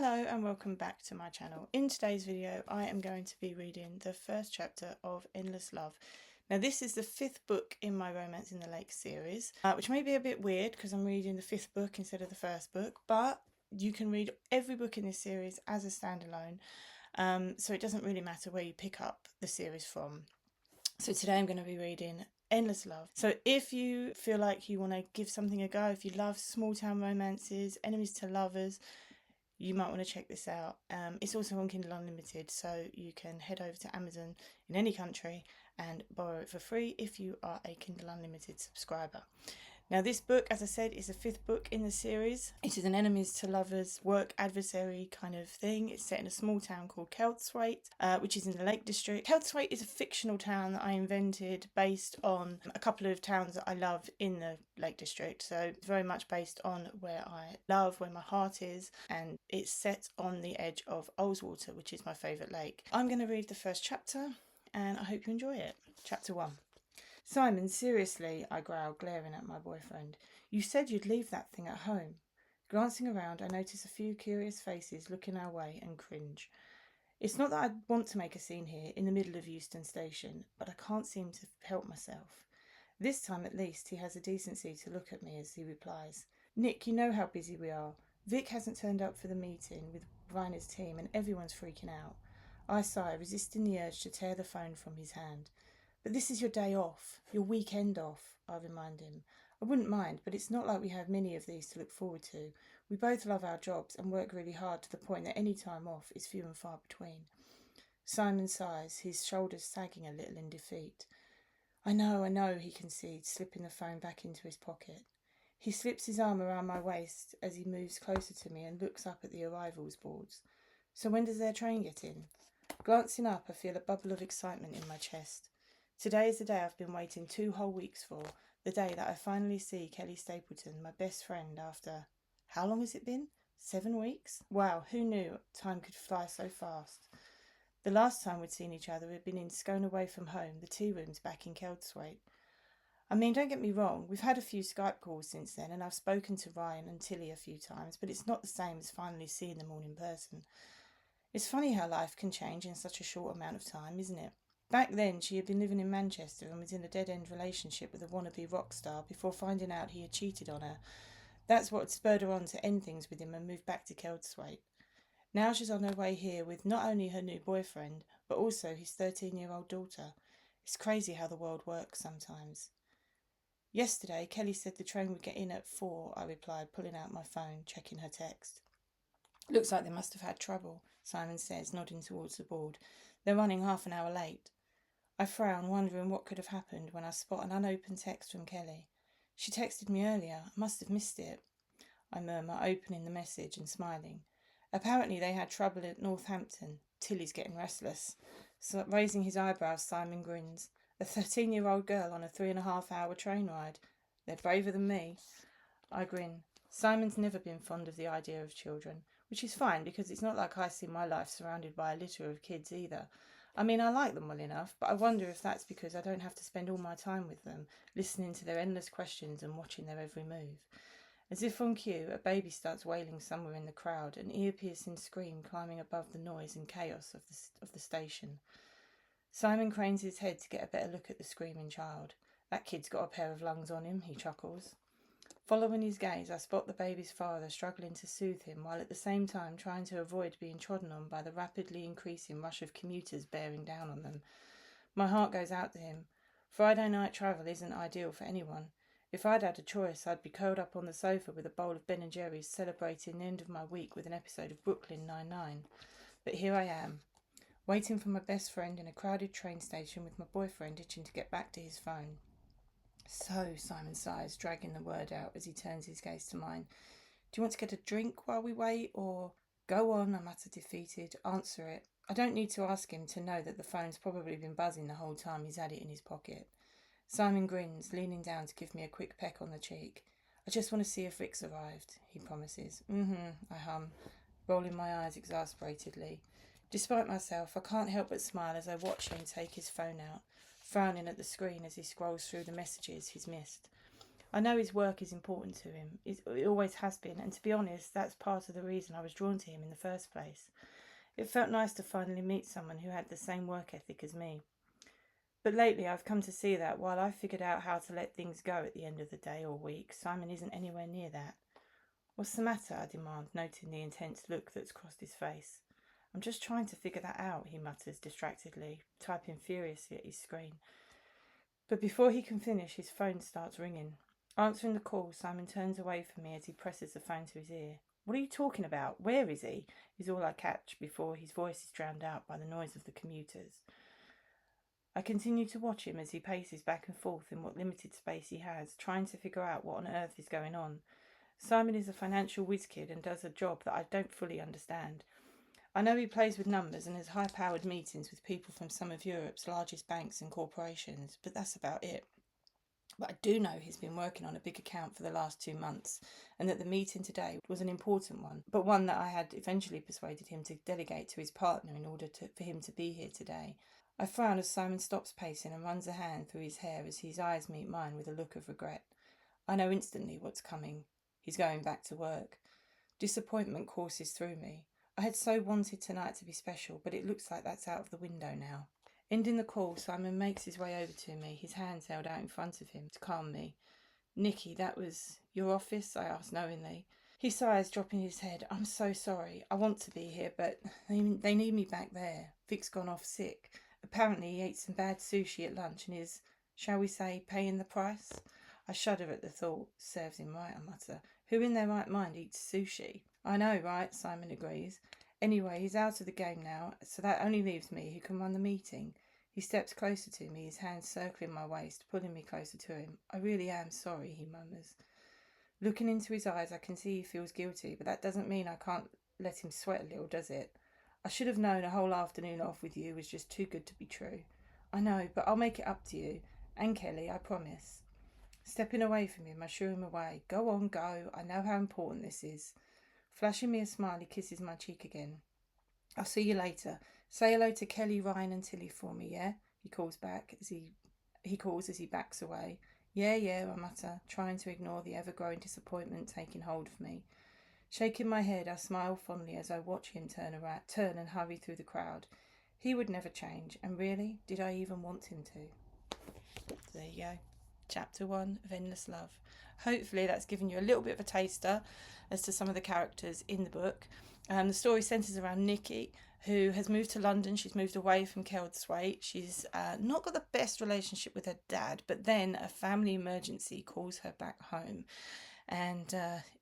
Hello and welcome back to my channel. In today's video I am going to be reading the first chapter of Endless Love. Now this is the fifth book in my Romance in the Lake series, which may be a bit weird because I'm reading the fifth book instead of the first book, but you can read every book in this series as a standalone, so it doesn't really matter where you pick up the series from. So today I'm going to be reading Endless Love. So if you feel like you want to give something a go, if you love small town romances, enemies to lovers, you might want to check this out. It's also on Kindle Unlimited, so you can head over to Amazon in any country and borrow it for free if you are a Kindle Unlimited subscriber. Now this book, as I said, is the fifth book in the series. It is an enemies to lovers, work adversary kind of thing. It's set in a small town called Keltswaite, which is in the Lake District. Keltswaite is a fictional town that I invented based on a couple of towns that I love in the Lake District. So it's very much based on where I love, where my heart is, and it's set on the edge of Ullswater, which is my favourite lake. I'm going to read the first chapter and I hope you enjoy it. Chapter 1. Simon, seriously, I growled, glaring at my boyfriend. You said you'd leave that thing at home. Glancing around, I notice a few curious faces looking our way and cringe. It's not that I want to make a scene here in the middle of Euston Station, but I can't seem to help myself. This time at least he has the decency to look at me as he replies. Nick, you know how busy we are. Vic hasn't turned up for the meeting with Reiner's team and everyone's freaking out. I sigh, resisting the urge to tear the phone from his hand. But this is your day off, your weekend off, I remind him. I wouldn't mind, but it's not like we have many of these to look forward to. We both love our jobs and work really hard to the point that any time off is few and far between. Simon sighs, his shoulders sagging a little in defeat. I know, he concedes, slipping the phone back into his pocket. He slips his arm around my waist as he moves closer to me and looks up at the arrivals boards. So when does their train get in? Glancing up, I feel a bubble of excitement in my chest. Today is the day I've been waiting 2 whole weeks for, the day that I finally see Kelly Stapleton, my best friend, after... How long has it been? 7 weeks? Wow, who knew time could fly so fast? The last time we'd seen each other had been in Scone Away from Home, the tea rooms back in Keltswaite. I mean, don't get me wrong, we've had a few Skype calls since then and I've spoken to Ryan and Tilly a few times, but it's not the same as finally seeing them all in person. It's funny how life can change in such a short amount of time, isn't it? Back then, she had been living in Manchester and was in a dead-end relationship with a wannabe rock star before finding out he had cheated on her. That's what had spurred her on to end things with him and move back to Keltswaite. Now she's on her way here with not only her new boyfriend, but also his 13-year-old daughter. It's crazy how the world works sometimes. Yesterday, Kelly said the train would get in at 4, I replied, pulling out my phone, checking her text. Looks like they must have had trouble, Simon says, nodding towards the board. They're running half an hour late. I frown, wondering what could have happened when I spot an unopened text from Kelly. She texted me earlier. I must have missed it, I murmur, opening the message and smiling. Apparently they had trouble at Northampton. Tilly's getting restless. So, raising his eyebrows, Simon grins. A 13-year-old girl on a 3.5-hour train ride. They're braver than me. I grin. Simon's never been fond of the idea of children, which is fine because it's not like I see my life surrounded by a litter of kids either. I mean, I like them well enough, but I wonder if that's because I don't have to spend all my time with them, listening to their endless questions and watching their every move. As if on cue, a baby starts wailing somewhere in the crowd, an ear-piercing scream climbing above the noise and chaos of the station. Simon cranes his head to get a better look at the screaming child. That kid's got a pair of lungs on him, he chuckles. Following his gaze, I spot the baby's father struggling to soothe him while at the same time trying to avoid being trodden on by the rapidly increasing rush of commuters bearing down on them. My heart goes out to him. Friday night travel isn't ideal for anyone. If I'd had a choice, I'd be curled up on the sofa with a bowl of Ben & Jerry's celebrating the end of my week with an episode of Brooklyn Nine-Nine. But here I am, waiting for my best friend in a crowded train station with my boyfriend itching to get back to his phone. So, Simon sighs, dragging the word out as he turns his gaze to mine. Do you want to get a drink while we wait, or... Go on, I mutter defeated. Answer it. I don't need to ask him to know that the phone's probably been buzzing the whole time he's had it in his pocket. Simon grins, leaning down to give me a quick peck on the cheek. I just want to see if Vic's arrived, he promises. I hum, rolling my eyes exasperatedly. Despite myself, I can't help but smile as I watch him take his phone out, frowning at the screen as he scrolls through the messages he's missed. I know his work is important to him. It always has been, and to be honest, that's part of the reason I was drawn to him in the first place. It felt nice to finally meet someone who had the same work ethic as me. But lately I've come to see that while I've figured out how to let things go at the end of the day or week, Simon isn't anywhere near that. What's the matter? I demand, noting the intense look that's crossed his face. I'm just trying to figure that out, he mutters distractedly, typing furiously at his screen. But before he can finish, his phone starts ringing. Answering the call, Simon turns away from me as he presses the phone to his ear. What are you talking about? Where is he? Is all I catch before his voice is drowned out by the noise of the commuters. I continue to watch him as he paces back and forth in what limited space he has, trying to figure out what on earth is going on. Simon is a financial whiz kid and does a job that I don't fully understand. I know he plays with numbers and has high-powered meetings with people from some of Europe's largest banks and corporations, but that's about it. But I do know he's been working on a big account for the last 2 months, and that the meeting today was an important one, but one that I had eventually persuaded him to delegate to his partner in order for him to be here today. I frown as Simon stops pacing and runs a hand through his hair as his eyes meet mine with a look of regret. I know instantly what's coming. He's going back to work. Disappointment courses through me. I had so wanted tonight to be special, but it looks like that's out of the window now. Ending the call, Simon makes his way over to me, his hands held out in front of him to calm me. Nicky, that was your office? I asked knowingly. He sighs, dropping his head. I'm so sorry. I want to be here, but they need me back there. Vic's gone off sick. Apparently he ate some bad sushi at lunch and is, shall we say, paying the price? I shudder at the thought. Serves him right, I mutter. Who in their right mind eats sushi? I know, right? Simon agrees. Anyway, he's out of the game now, so that only leaves me who can run the meeting. He steps closer to me, his hands circling my waist, pulling me closer to him. I really am sorry, he murmurs. Looking into his eyes, I can see he feels guilty, but that doesn't mean I can't let him sweat a little, does it? I should have known a whole afternoon off with you was just too good to be true. I know, but I'll make it up to you. And Kelly, I promise. Stepping away from him, I shoo him away. Go on, go. I know how important this is. Flashing me a smile, he kisses my cheek again. I'll see you later. Say hello to Kelly, Ryan and Tilly for me, yeah? He calls as he backs away. Yeah, I mutter, trying to ignore the ever-growing disappointment taking hold of me. Shaking my head, I smile fondly as I watch him turn and hurry through the crowd. He would never change, and really, did I even want him to? There you go. Chapter 1 of Endless Love. Hopefully that's given you a little bit of a taster as to some of the characters in the book. The story centres around Nikki, who has moved to London. She's moved away from Kelthwaite. She's not got the best relationship with her dad, but then a family emergency calls her back home. And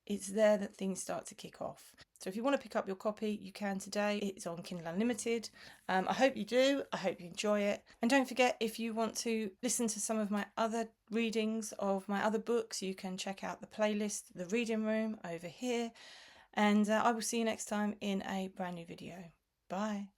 it's there that things start to kick off. So if you want to pick up your copy, you can today. It's on Kindle Unlimited. I hope you do. I hope you enjoy it. And don't forget, if you want to listen to some of my other readings of my other books, you can check out the playlist, The Reading Room, over here. And I will see you next time in a brand new video. Bye.